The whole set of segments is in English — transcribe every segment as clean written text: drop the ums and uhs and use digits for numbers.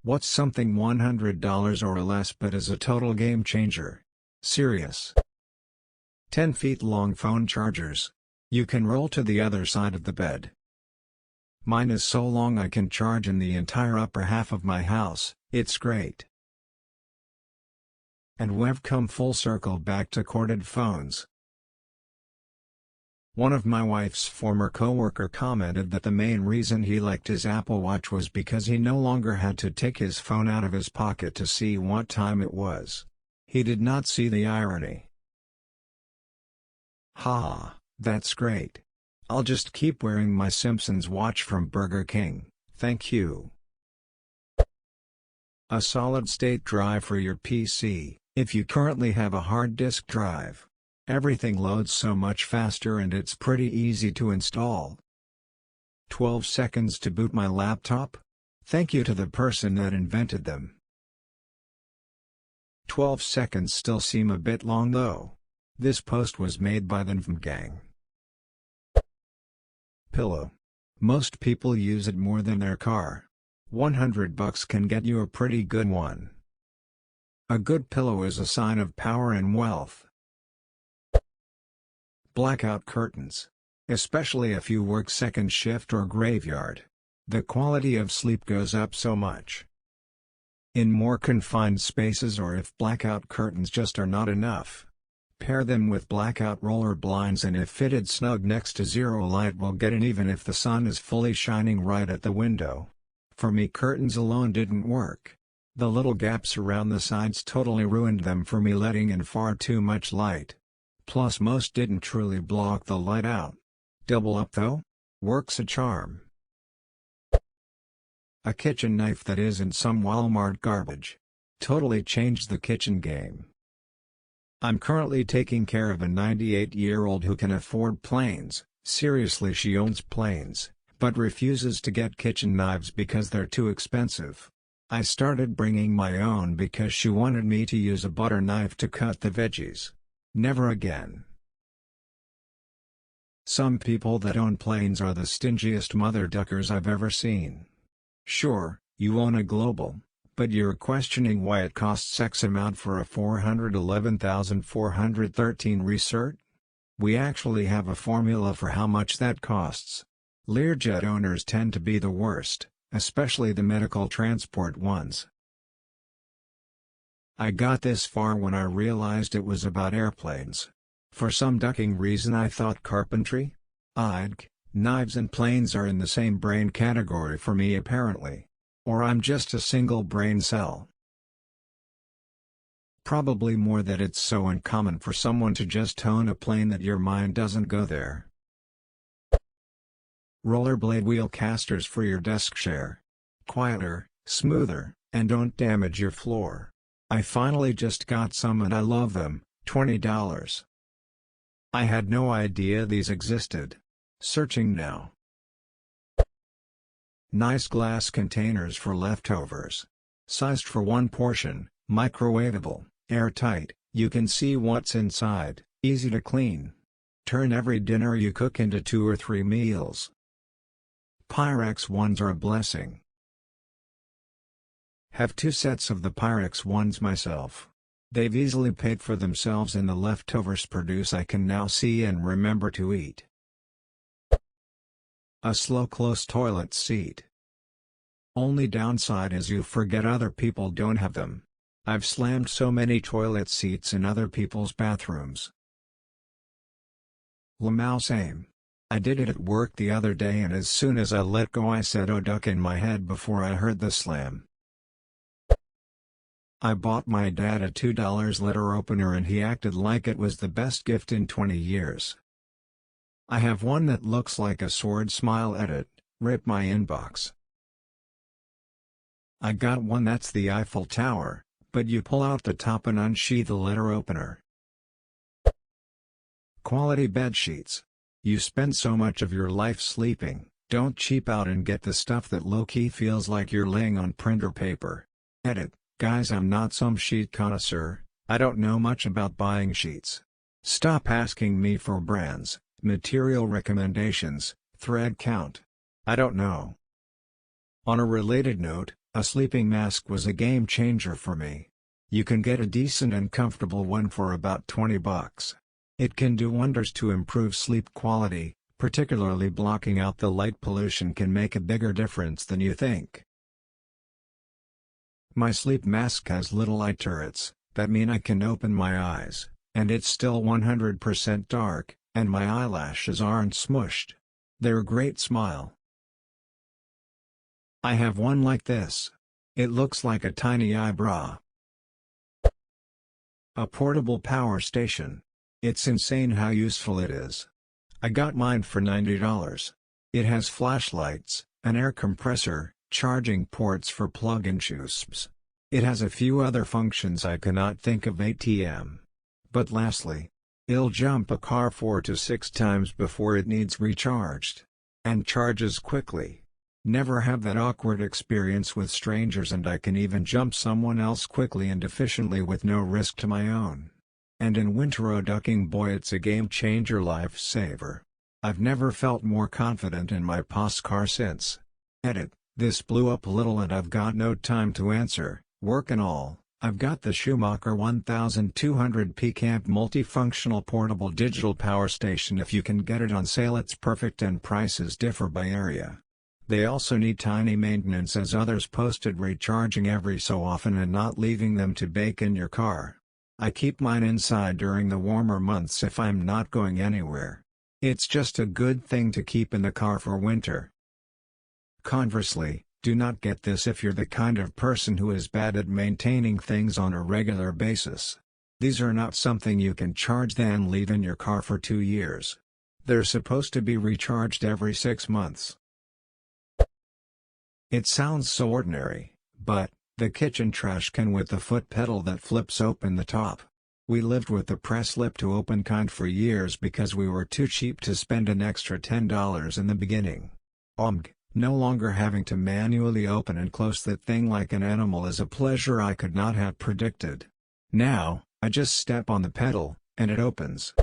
What's something $100 or less but is a total game changer? Serious. 10 feet long phone chargers. You can roll to the other side of the bed. Mine is so long I can charge in the entire upper half of my house, it's great. And we've come full circle back to corded phones. One of my wife's former coworker commented that the main reason he liked his Apple Watch was because he no longer had to take his phone out of his pocket to see what time it was. He did not see the irony. Ha, that's great. I'll just keep wearing my Simpsons watch from Burger King, thank you. A solid-state drive for your PC. If you currently have a hard disk drive, everything loads so much faster and it's pretty easy to install. 12 seconds to boot my laptop? Thank you to the person that invented them. 12 seconds still seem a bit long though. This post was made by the NVM gang. Pillow. Most people use it more than their car. $100 can get you a pretty good one. A good pillow is a sign of power and wealth. Blackout curtains. Especially if you work second shift or graveyard. The quality of sleep goes up so much. In more confined spaces or if blackout curtains just are not enough, pair them with blackout roller blinds and if fitted snug next to zero light will get in even if the sun is fully shining right at the window. For me curtains alone didn't work. The little gaps around the sides totally ruined them for me, letting in far too much light. Plus most didn't truly block the light out. Double up though? Works a charm. A kitchen knife that isn't some Walmart garbage. Totally changed the kitchen game. I'm currently taking care of a 98-year-old who can afford planes, seriously she owns planes, but refuses to get kitchen knives because they're too expensive. I started bringing my own because she wanted me to use a butter knife to cut the veggies. Never again. Some people that own planes are the stingiest mother duckers I've ever seen. Sure, you own a Global, but you're questioning why it costs X amount for a $411,413 recert? We actually have a formula for how much that costs. Learjet owners tend to be the worst, especially the medical transport ones. I got this far when I realized it was about airplanes. For some ducking reason I thought carpentry, knives and planes are in the same brain category for me apparently. Or I'm just a single brain cell. Probably more that it's so uncommon for someone to just own a plane that your mind doesn't go there. Rollerblade wheel casters for your desk chair. Quieter, smoother, and don't damage your floor. I finally just got some and I love them, $20. I had no idea these existed. Searching now. Nice glass containers for leftovers. Sized for one portion, microwavable, airtight, you can see what's inside, easy to clean. Turn every dinner you cook into 2 or 3 meals. Pyrex ones are a blessing. Have 2 sets of the Pyrex ones myself. They've easily paid for themselves and the leftovers produce I can now see and remember to eat. A slow close toilet seat. Only downside is you forget other people don't have them. I've slammed so many toilet seats in other people's bathrooms. Mouse aim. I did it at work the other day and as soon as I let go I said "oh duck" in my head before I heard the slam. I bought my dad a $2 letter opener and he acted like it was the best gift in 20 years. I have one that looks like a sword smile edit, rip my inbox. I got one that's the Eiffel Tower, but you pull out the top and unsheath the letter opener. Quality bed sheets. You spend so much of your life sleeping, don't cheap out and get the stuff that low-key feels like you're laying on printer paper. Edit, guys, I'm not some sheet connoisseur, I don't know much about buying sheets. Stop asking me for brands, material recommendations, thread count. I don't know. On a related note, A sleeping mask was a game changer for me. You can get a decent and comfortable one for about $20. It can do wonders to improve sleep quality, particularly blocking out the light pollution can make a bigger difference than you think. My sleep mask has little eye turrets, that mean I can open my eyes, and it's still 100% dark, and my eyelashes aren't smushed. They're a great smile. I have one like this. It looks like a tiny eyebrow. A portable power station. It's insane how useful it is. I got mine for $90. It has flashlights, an air compressor, charging ports for plug-in chips. It has a few other functions I cannot think of ATM. But lastly, it'll jump a car 4 to 6 times before it needs recharged. And charges quickly. Never have that awkward experience with strangers, and I can even jump someone else quickly and efficiently with no risk to my own. And in winter ducking, boy, it's a game changer, lifesaver. I've never felt more confident in my POS car since. Edit, this blew up a little and I've got no time to answer, work and all. I've got the Schumacher 1200 P-Camp multifunctional portable digital power station. If you can get it on sale, it's perfect, and prices differ by area. They also need tiny maintenance, as others posted, recharging every so often and not leaving them to bake in your car. I keep mine inside during the warmer months if I'm not going anywhere. It's just a good thing to keep in the car for winter. Conversely, do not get this if you're the kind of person who is bad at maintaining things on a regular basis. These are not something you can charge then leave in your car for 2 years. They're supposed to be recharged every 6 months. It sounds so ordinary, but the kitchen trash can with the foot pedal that flips open the top. We lived with the press lip to open kind for years because we were too cheap to spend an extra $10 in the beginning. No longer having to manually open and close that thing like an animal is a pleasure I could not have predicted. Now, I just step on the pedal, and it opens.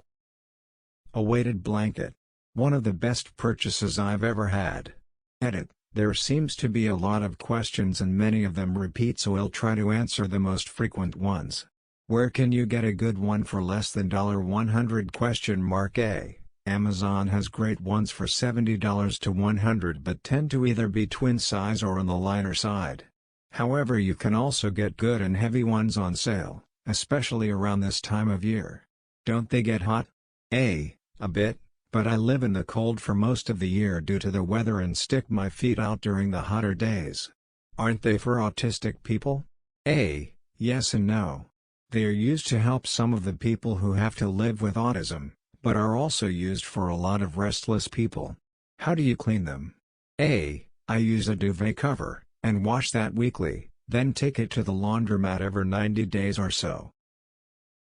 A weighted blanket. One of the best purchases I've ever had. Edit, there seems to be a lot of questions and many of them repeat, so I'll try to answer the most frequent ones. Where can you get a good one for less than $100? A. Amazon has great ones for $70 to $100 but tend to either be twin size or on the lighter side. However, you can also get good and heavy ones on sale, especially around this time of year. Don't they get hot? A bit, but I live in the cold for most of the year due to the weather and stick my feet out during the hotter days. Aren't they for autistic people? A. Yes and no. They are used to help some of the people who have to live with autism, but are also used for a lot of restless people. How do you clean them? A. I use a duvet cover, and wash that weekly, then take it to the laundromat every 90 days or so.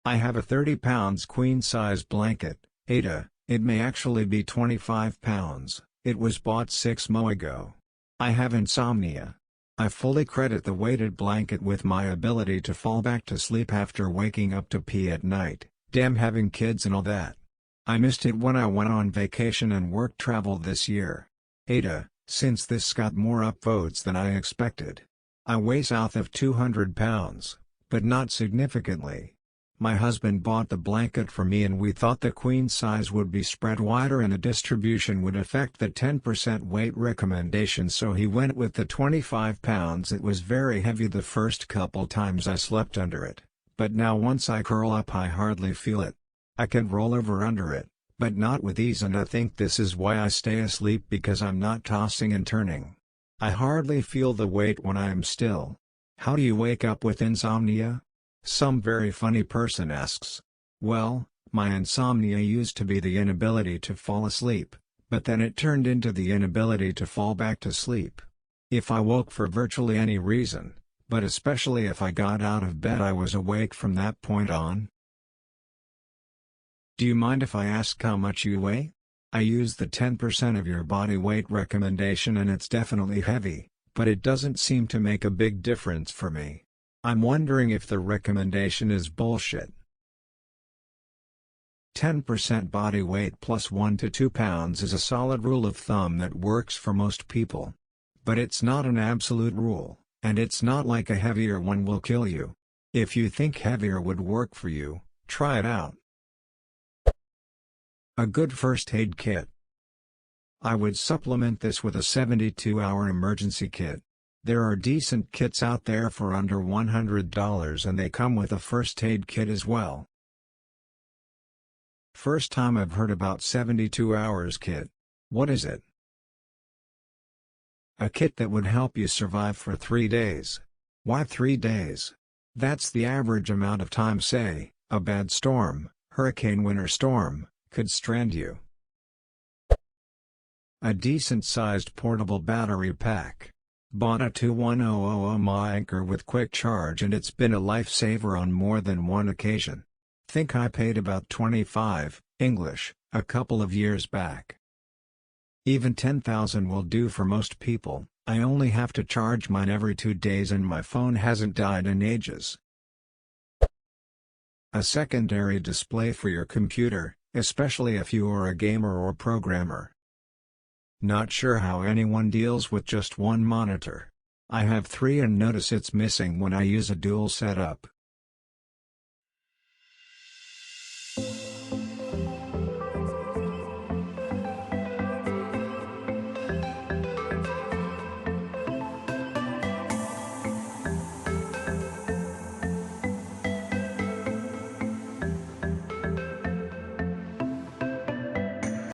I have a 30 pounds queen-size blanket, Ada, it may actually be 25 pounds, it was bought 6 months ago. I have insomnia. I fully credit the weighted blanket with my ability to fall back to sleep after waking up to pee at night, damn having kids and all that. I missed it when I went on vacation and work travel this year. Ada, since this got more upvotes than I expected. I weigh south of 200 pounds, but not significantly. My husband bought the blanket for me and we thought the queen size would be spread wider and the distribution would affect the 10% weight recommendation, so he went with the 25 pounds. It was very heavy the first couple times I slept under it, but now once I curl up I hardly feel it. I can roll over under it, but not with ease, and I think this is why I stay asleep, because I'm not tossing and turning. I hardly feel the weight when I am still. How do you wake up with insomnia? Some very funny person asks. Well, my insomnia used to be the inability to fall asleep, but then it turned into the inability to fall back to sleep. If I woke for virtually any reason, but especially if I got out of bed, I was awake from that point on. Do you mind if I ask how much you weigh? I use the 10% of your body weight recommendation and it's definitely heavy, but it doesn't seem to make a big difference for me. I'm wondering if the recommendation is bullshit. 10% body weight plus 1 to 2 pounds is a solid rule of thumb that works for most people. But it's not an absolute rule, And it's not like a heavier one will kill you. If you think heavier would work for you, try it out. A good first aid kit. I would supplement this with a 72-hour emergency kit. There are decent kits out there for under $100 and they come with a first aid kit as well. First time I've heard about 72 hours kit. What is it? A kit that would help you survive for 3 days. Why 3 days? That's the average amount of time, say, a bad storm, hurricane, winter storm, could strand you. A decent-sized portable battery pack. Bought a 21000 mAh Anchor with quick charge and it's been a lifesaver on more than one occasion. Think I paid about 25 English a couple of years back. Even 10,000 will do for most people. I only have to charge mine every 2 days and my phone hasn't died in ages. A secondary display for your computer, especially if you are a gamer or programmer. Not sure how anyone deals with just one monitor. I have 3 and notice it's missing when I use a dual setup.